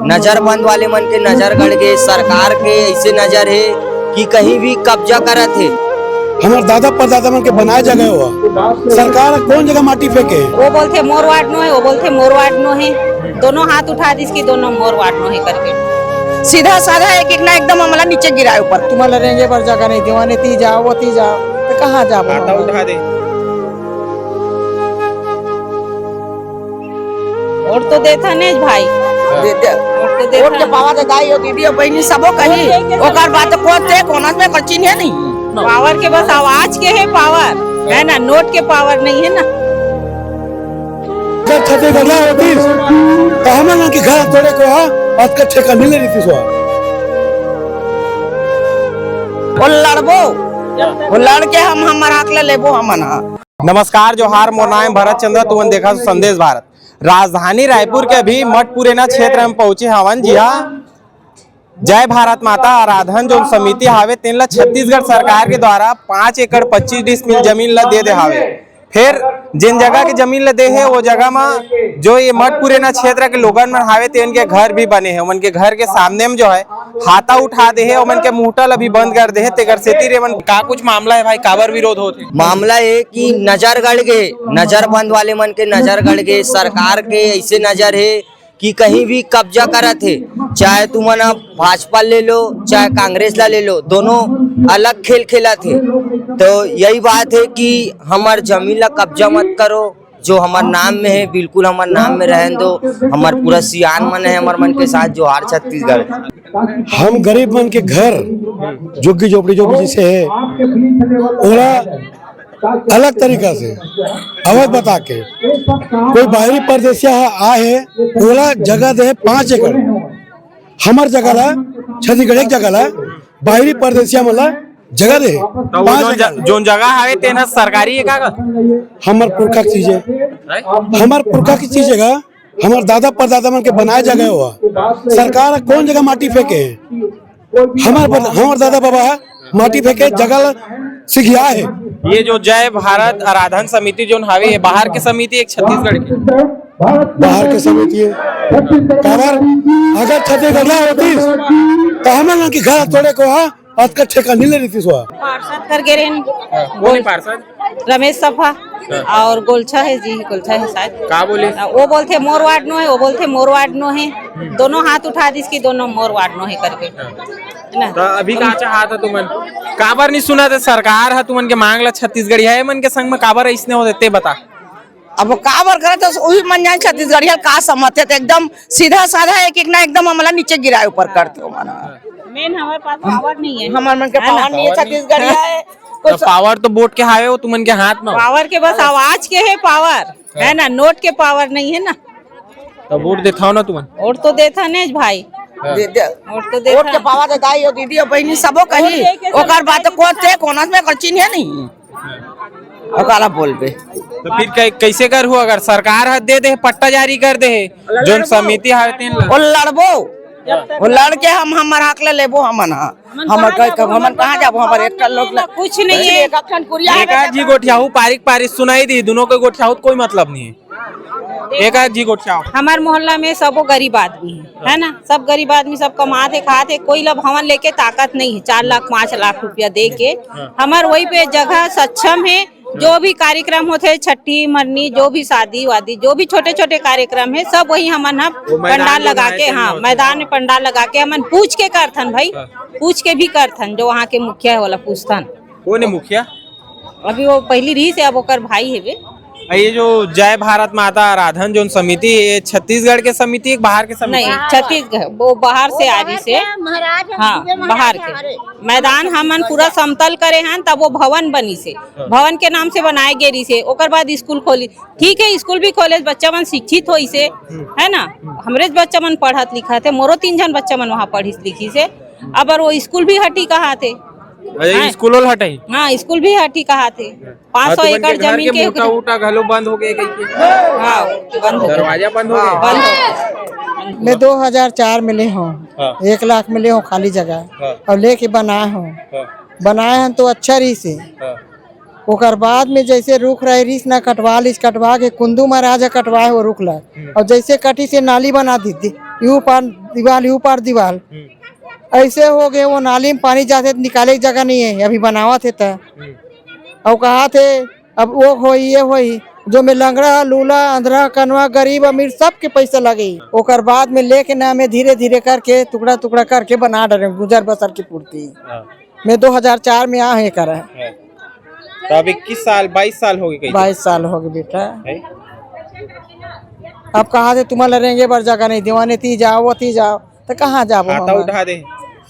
नजरबंद वाले मन के नजर गड़ गए। सरकार के ऐसे नजर है कि कहीं भी कब्जा करत है। हमारे दादा परदादा मन के बनाए जगह हुआ, सरकार कौन जगह माटी फेंके। वो बोलते मोर वार्ड नो है, वो बोलते मोर वार्ड नो है। दोनों हाथ उठा दी इसकी, दोनों मोर वार्ड नो है करके सीधा साधा एक ना एकदम हमला नीचे गिराए ऊपर। तुम्हारा रेंगे पर जगह नहीं दीवाने ती जाओ वो ती जाओ तो कहाँ जाओ। खाता उठा दे और तो देता नहीं भाई, वोट के पावा दे दाई हो दीदी और बहनी सबो कही ओकर बात कोत से कोना में कचिन है नहीं। पावर के बस आवाज के है पावर, है ना, नोट के पावर नहीं है ना। जब छत्तीसगढ़ होती तो हमारे के घर तोड़े को आज का ठेका मिले रही थी। वो लड़बो, वो लड़के हम हमारा हक ले लेबो हमन। नमस्कार, जोहार, मोर नाम भरत चंद्र, तुमन देखा संदेश भारत। राजधानी रायपुर के भी मठपुरेना क्षेत्र में पहुंचे हवन। जी हाँ, जय भारत माता आराधन जो समिति हावे तेन ला छत्तीसगढ़ सरकार के द्वारा 5 एकड़ 25 डिसमिल जमीन ला दे हावे। फिर जिन जगह के जमीन ला दे है वो जगह में जो ये मठपुरेना क्षेत्र के लोगन मन हावे तेन के घर भी बने हैं। उनके के घर के सामने में जो है हाथा उठा दे है, उनके मुहटा ला भी बंद कर दे है। तेकर सेती रे मन का कुछ मामला है भाई, काबर विरोध होते? मामला है कि नजर गड़ गए, नजरबंद वाले मन के नजर गड़ गए। सरकार के ऐसे नजर है कि कहीं भी कब्जा करत है। चाहे तुमन भाजपा ले लो चाहे कांग्रेस ला ले लो, दोनों अलग खेल खेला थे। तो यही बात है कि हमार जमीन ला कब्जा मत करो, जो हमार नाम में है बिल्कुल हमार नाम में रहने दो। हमार पूरा सियान मन है हमार मन के साथ जोहार छत्तीसगढ़। हम गरीब मन के घर झुग्गी झोपड़ी जो भी जिसे है ओरा अलग तरीका से अवध बता के कोई बाहरी परदेसिया आए ओला जगह दे 5 एकड़। हमार जगह ला छत्तीसगढ़ एक जगह ला बाहरी परदेसिया मला जगह दे जो जगह है तेना सरकारी है का? हमार पुरखा की चीज है, हमार पुरखा की चीज है। हमार दादा परदादा मन के बनाए जगह हुआ, सरकार कौन जगह माटी फेंके। हमार दादा बाबा माटी फेंके जगह सिखिया है। ये जो जय भारत आराधन समिति जो हावे ये बाहर के समिति एक छत्तीसगढ़ की बाहर के समिति है। काबर अगर छत्तीसगढ़ होती तो हमारे के घर तोड़े को आज का ठेका नहीं ले रही थी। पार्षद कर गे रहन कौन है पार्षद? रमेश सफा और गोलछा है जी, गोलछा है शायद। का बोले? वो बोलते मोर वार्ड नो है, वो बोलते मोर वार्ड नो है। दोनों हाथ उठा दी इसकी, दोनों मोर वार्ड नो है करके तो अभी का चाहता तुमन काबर नहीं सुना था? सरकार है तुमन के मांग ला छत्तीसगढ़ी है मन के संग में काबर इसने हो देते बता। अब काबर करे तो वही मन जान छत्तीसगढ़िया का समझते तो एकदम सीधा साधा एक ना एकदम हमला नीचे गिराए ऊपर करते हो। मेन हमारे पास पावर नहीं है, हमारे मन के पावर नहीं है। छत्तीसगढ़िया है तो पावर तो वोट के हावे वो तुमन के हाथ में। पावर के बस आवाज के है पावर, है ना, नोट के पावर नहीं है ना। तो वोट देता हो ना तुमन? और तो देता नहीं भाई, वोट वोट के पावा दे दाई हो दीदी और बहनी सबो कही ओकर बात कोत से कोना में कचिन है नहीं। ओकरा बोलबे तो फिर कैसे कर हो? अगर सरकार हद दे पट्टा जारी कर दे जो समिति हावे तेन ला वो लड़बो, वो लड़के हम हमारा हक ले लेबो हमन। हमन कहाँ जाबो? हमारे एक लोग कुछ नहीं है। एक आध जी गोठियाहू पारिक सुनाई दी, दोनों को गोठियाहू कोई मतलब नहीं है। एक आध जी गोठियाहू हमारे मोहल्ला में सब गरीब आदमी है ना, सब गरीब आदमी सब कमाते खाते, कोई लब भवन लेके ताकत नहीं है 4 लाख 5 लाख रुपया दे के। हमारे वही पे जगह सक्षम है। जो भी कार्यक्रम होते है, छठी मरनी, जो भी शादी वादी, जो भी छोटे छोटे कार्यक्रम है, सब वही हमन पंडाल लगा के, हाँ मैदान में पंडाल लगा के हमन पूछ के करथन भाई, पूछ के भी करथन। जो वहाँ के मुखिया है वाला पूछथन। कौन है मुखिया? अभी वो पहली रही से, अब ओकर भाई है वे। ये जो जय भारत माता आराधन जो समिति ये छत्तीसगढ़ के समिति एक बाहर के समिति? नहीं, छत्तीसगढ़ वो बाहर से आ रही से। हाँ, बाहर के मैदान हमन पूरा समतल करे हैं, तब वो भवन बनी से, भवन के नाम से बनाए गे रही से। ओकर बाद स्कूल खोली, ठीक है, स्कूल भी खोले, बच्चा मन शिक्षित हो से, है ना। हमरे बच्चा मन पढ़त लिखत है, मोरो 3 जन बच्चा मन वहाँ पढ़ी लिखी से। अब वो स्कूल भी हटी कहाँ थे? स्कूल हटाई? हाँ, स्कूल भी हटी कहाँ थे? 500 एकड़ जमीन के मोटा घलो बंद हो गए, हाँ बंद हो, दरवाजा बंद हो गए, बंद हो। मैं 2004 मिले हूँ, 1 लाख मिले हूँ खाली जगह और लेके बनाए हैं तो अच्छा रही से। ओकर बाद में जैसे रुख रहे रिस ना कटवा के कुंदू महाराजा कटवाए वो रुख ला, और जैसे कटी से नाली बना दी यू पार दीवार ऐसे हो गए। वो नाली में पानी जाते निकाले की जगह नहीं है, अभी बनावा थे था और कहा थे अब वो होई ये होई जो में लंगड़ा लूला अंधरा कनवा गरीब अमीर सबके पैसा लगे। ओकर बाद में लेके ना में धीरे धीरे करके टुकड़ा टुकड़ा करके बना डरे गुजर बसर की पूर्ति। मैं 2004 में आ है करा है। तो अब 21 साल 22 साल हो गए 22 साल हो गए बेटा। अब कहाँ से तुम्हारा रहेंगे बर जगह नहीं दीवाने थी जाओ तो कहाँ जाओ। हाथा उठा दे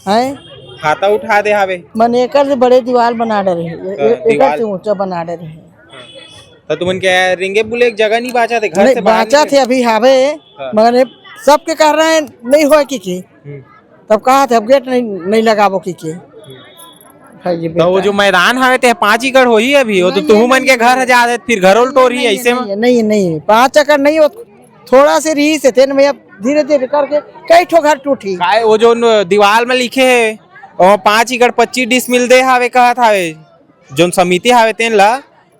है हाथा उठा दे हावे मन एकर से बड़े दीवार बना डरे एकर से ऊंचा बना डरे। तो तुमन के रिंगे बुले एक जगह नहीं बाचा थे घर से बाहर बाचा थे अभी हावे मगर सबके कह रहे हैं नहीं हो की तब कहा थे अब गेट नहीं लगाबो की तो वो जो मैदान हवे ते 5 एकड़ हो ही अभी वो तो तू मन के घर जा दे फिर घरोल टोरी ऐसे में नहीं 5 एकड़ नहीं हो थोड़ा से रही से थे मैं धीरे धीरे करके कई ठो घर टूटी। वो जो दीवार में लिखे है और 5 एकड़ 25 डिसमिल दे हावे कहत हावे जो समिति हावे तेन ला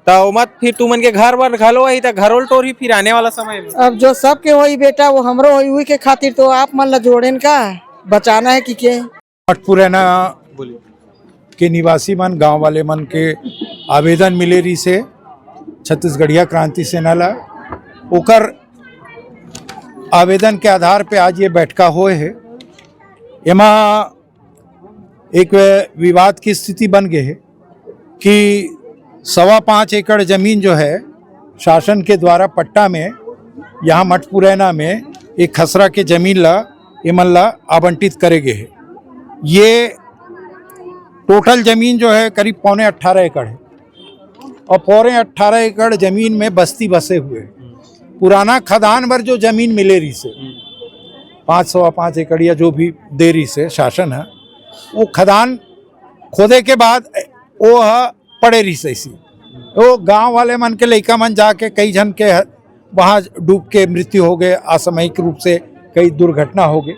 तो मत फिर तू मन के घर बर घलो आई तो घरोल टोरी फिर आने वाला समय में। अब जो सबके होई बेटा वो हमरो होई हुई के खातिर तो आप मन ला जोड़ेन का बचाना है कि के मठपुरैना के निवासी मन गांव वाले मन के आवेदन मिले रही से छत्तीसगढ़िया क्रांति सेना ला ओकर आवेदन के आधार पे आज ये बैठका होए है। एमा एक विवाद की स्थिति बन गई है कि 5.25 एकड़ जमीन जो है शासन के द्वारा पट्टा में यहाँ मठपुरैना में एक खसरा के जमीन ला एमन ला आवंटित करे गए है। ये टोटल जमीन जो है करीब 18 एकड़ है और 18 एकड़ जमीन में बस्ती बसे हुए हैं। पुराना खदान पर जो जमीन मिले रही से 5 एकड़ या जो भी दे रही से शासन है वो खदान खोदे के बाद वो पड़े रही से इसी वो गांव वाले मन के लइका मन जाके कई जन के वहाँ डूब के मृत्यु हो गए, असामयिक रूप से कई दुर्घटना हो गई।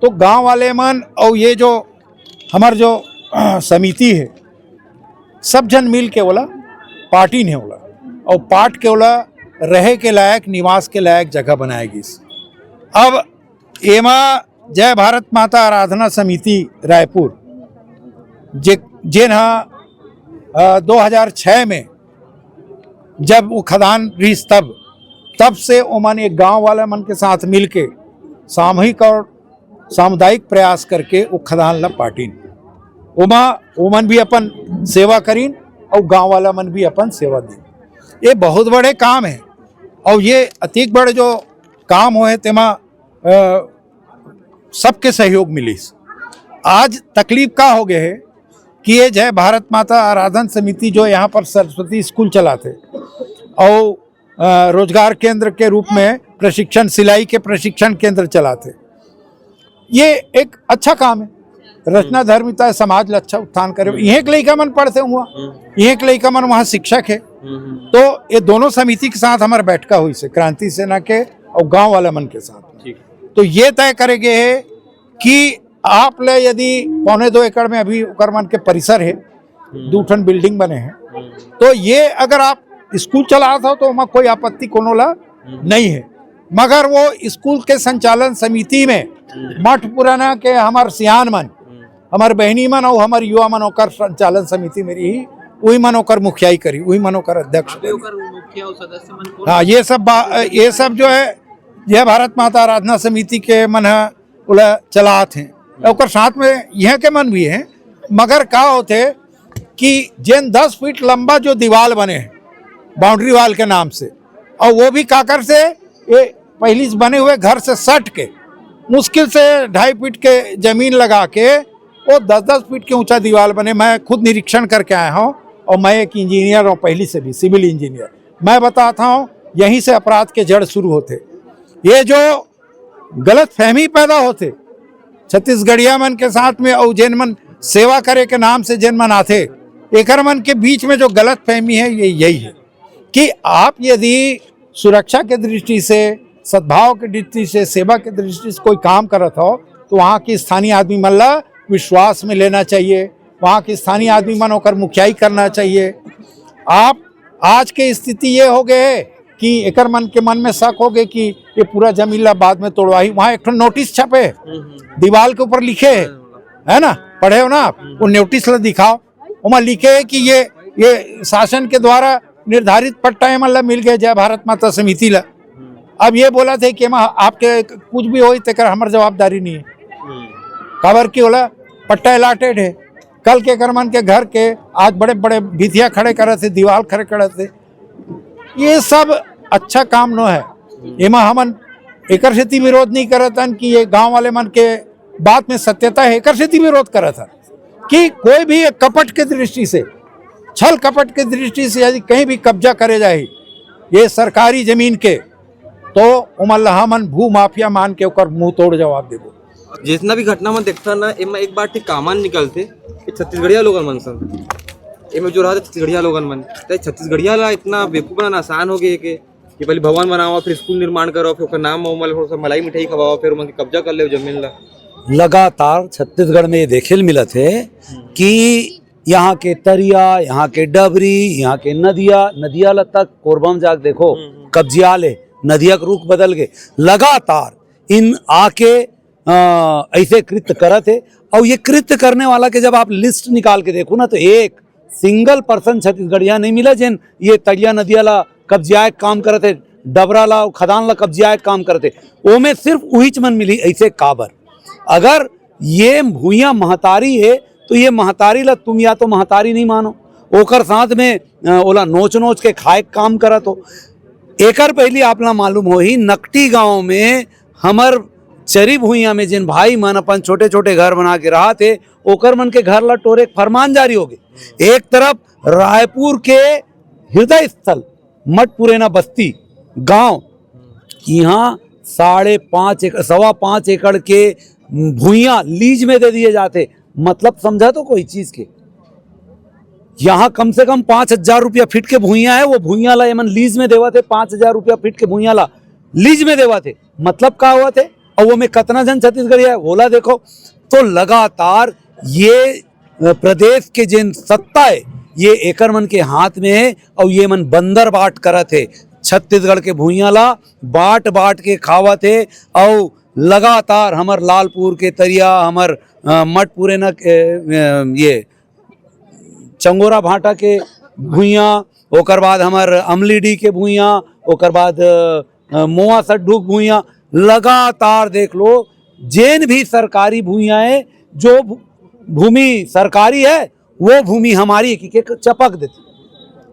तो गांव वाले मन और ये जो हमार जो समिति है सब जन मिल के बोला पार्टी ने बोला और पार्ट के बोला रहे के लायक निवास के लायक जगह बनाएगी। अब एमा जय भारत माता आराधना समिति रायपुर जिन 2006 में जब वो खदान रही तब से ओमन एक गांव वाले मन के साथ मिलके सामूहिक और सामुदायिक प्रयास करके वो खदान ला पार्टी ओमन भी अपन सेवा करीन और गांव वाला मन भी अपन सेवा दी। ये बहुत बड़े काम है और ये अतिक बड़े जो काम होए तेमा सबके सहयोग मिलीस। आज तकलीफ का हो गए है कि ये जय भारत माता आराधन समिति जो यहाँ पर सरस्वती स्कूल चलाते और रोजगार केंद्र के रूप में प्रशिक्षण सिलाई के प्रशिक्षण केंद्र चलाते, ये एक अच्छा काम है। रचना धर्मिता समाज ला अच्छा उत्थान करे। यहीं के लइका मन पढ़ते हुआ यहीं के लइका मन वहाँ शिक्षक है। तो ये दोनों समिति के साथ हमारा बैठका हुई से क्रांति सेना के और गांव वाला मन के साथ। तो ये तय करेंगे है कि आप ले यदि 1.25 एकड़ में अभी उकरमन के परिसर है 2 ठन बिल्डिंग बने हैं तो ये अगर आप स्कूल चला था तो वहाँ कोई आपत्ति कोनो ला नहीं है। मगर वो स्कूल के संचालन समिति में मठपुरैना के हमार सियान मन हमार बहनी मन और हमार युवा मन होकर संचालन समिति मेरी ही वही मन होकर मुखियाई करी वही मन होकर अध्यक्ष। हाँ ये सब जो है यह भारत माता आराधना समिति के मन है चलात हैं और साथ में यह के मन भी हैं। मगर का होते कि जिन 10 फीट लंबा जो दीवार बने हैं बाउंड्री वाल के नाम से और वो भी काकर से ये पहली बने हुए घर से सट के मुश्किल से 2.5 फीट के जमीन लगा के वो 10-10 फीट के ऊंचा दीवार बने। मैं खुद निरीक्षण करके आया हूँ और मैं एक इंजीनियर हूँ पहली से भी सिविल इंजीनियर। मैं बताता हूँ यहीं से अपराध के जड़ शुरू होते। ये जो गलत फहमी पैदा होते छत्तीसगढ़िया मन के साथ में और जैन मन सेवा करे के नाम से जैन मन आते एकर मन के बीच में जो गलत फहमी है ये यही है कि आप यदि सुरक्षा के दृष्टि से सद्भाव की दृष्टि से सेवा की दृष्टि से कोई काम करत हो तो वहाँ की स्थानीय आदमी मन ला विश्वास में लेना चाहिए। वहाँ के स्थानीय आदमी मन होकर मुखियाई करना चाहिए। आप आज के स्थिति ये हो गए कि एकर मन में शक हो गए कि ये पूरा जमीन ला बाद में तोड़वाही। वहाँ एक नोटिस छपे दीवार के ऊपर लिखे है ना, पढ़े हो ना आप, वो नोटिस ला दिखाओ, वहाँ लिखे है कि ये शासन के द्वारा निर्धारित पट्टा मतलब मिल गया जय भारत माता समिति ला। अब ये बोला थे कि आपके कुछ भी हो तो हमार जवाबदारी नहीं है, खबर की होला पट्टा अलॉटेड है। कल के करमन के घर के आज बड़े बड़े भितिया खड़े करे थे, दीवार खड़े करे थे, ये सब अच्छा काम न है। एमा हमन एकर से विरोध नहीं करतन कि ये गांव वाले मन के बात में सत्यता है, एकर से विरोध करत कि कोई भी कपट के दृष्टि से, छल कपट के दृष्टि से यदि कहीं भी कब्जा करे जाए ये सरकारी जमीन के, तो उमल हमन भू माफिया मान के ओकर मुंह तोड़ जवाब देबो। जितना भी घटना में देखता ना, एमा एक बार ठीक कामान निकलते छत्तीसगढ़िया लोगन मन सन, एमे जो रहा छत्तीसगढ़िया लोगन मन, छत्तीसगढ़िया ला इतना बेवकूफ बनाना आसान हो गया कि पहले भवन बनाओ, फिर स्कूल निर्माण करो, फिर नाम मलाई मिठाई खवाओ, फिर उनकी कब्जा कर ले जमीन ला। लगातार छत्तीसगढ़ में ये देखे मिला थे कि यहाँ के तरिया, यहाँ के डबरी, यहाँ के नदिया तक कोरबम जाग देखो कब्जिया ले, नदिया का रुख बदल गए। लगातार इन आके ऐसे कृत्य करत है। और ये कृत्य करने वाला के जब आप लिस्ट निकाल के देखो ना, तो एक सिंगल पर्सन छत्तीसगढ़िया नहीं मिला जिन ये तरिया नदिया ला कब्जिया काम करते, डबरा ला खदान ला कब्जिया काम करते, वो में सिर्फ वही चमन मिली ऐसे काबर। अगर ये भूया महतारी है तो ये महतारी ला तुम या तो महतारी नहीं मानो, ओकर साथ में ओला नोच नोच के खाए काम करत हो। एकर पहली आपला मालूम हो ही नकटी गांव में हमर चरी भूइया में जिन भाई मन अपन छोटे छोटे घर बना के रहा थे, ओकर मन के घर ला टोरे फरमान जारी हो गए। एक तरफ रायपुर के हृदय स्थल मठपुरेना बस्ती गांव, यहाँ 5.5 एकड़ के भूइया लीज में दे दिए जाते। मतलब समझा तो कोई चीज के, यहाँ कम से कम 5,000 रुपया फीट के भूइया है, वो भूइया ला एमन लीज में देवा थे। 5,000 रुपया फीट के भूइया ला लीज में देवा थे, मतलब क्या हुआ थे, और वो में कितना जन छत्तीसगढ़ी है बोला देखो। तो लगातार ये प्रदेश के जिन सत्ता है ये एकर मन के हाथ में है, और ये मन बंदर बाट करत है। छत्तीसगढ़ के भूइया ला बाट बाट के खावत है, और लगातार हमर लालपुर के तरिया, हमर मठपुरे न ये चंगोरा भाटा के भूइया, ओकर बाद हमर अमलीडी के भूइया, ओकर बाद मोआ सड्ढू भूइया, लगातार देख लो जेन भी सरकारी भूइया है, जो भूमि सरकारी है वो भूमि हमारी की चपक देती।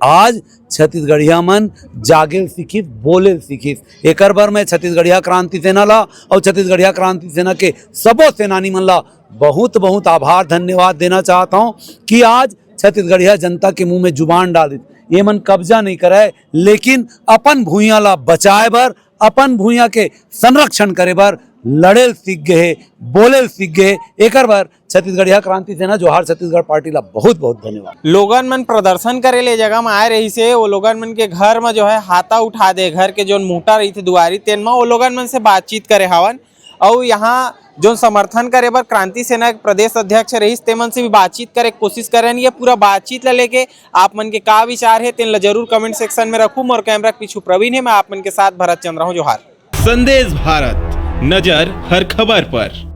आज छत्तीसगढ़िया मन जागे सीखित, बोले सीखित। एकर बर मैं छत्तीसगढ़िया क्रांति सेना ला और छत्तीसगढ़िया क्रांति सेना के सबो सेनानी मन ला बहुत बहुत आभार धन्यवाद देना चाहता हूँ कि आज छत्तीसगढ़िया जनता के मुंह में जुबान डाल दी। ये मन कब्जा नहीं करे, लेकिन अपन भूइया ला बचाए बर, अपन भूइया के संरक्षण करे बर लड़े सीख गए, बोले सीख गए। एकर बर छत्तीसगढ़िया क्रांति सेना जोहार छत्तीसगढ़ पार्टी ला बहुत बहुत धन्यवाद। लोगन मन प्रदर्शन करे ले जगह में आए रही से, वो लोगन मन के घर में जो है हाथा उठा दे, घर के जो मोटा रही थे दुआरी तेन में वो लोगन मन से बातचीत करे हवन। और यहाँ जो समर्थन करे बर क्रांति सेना के प्रदेश अध्यक्ष रहीस तेमन से भी बातचीत करे कोशिश करें। ये पूरा बातचीत ला लेके आप मन के का विचार है तेन ला जरूर कमेंट सेक्शन में रखूँ। और कैमरा के पीछू प्रवीण है, मैं आप मन के साथ भरत चंद्र हूँ। जोहार। संदेश भारत, नजर हर खबर पर।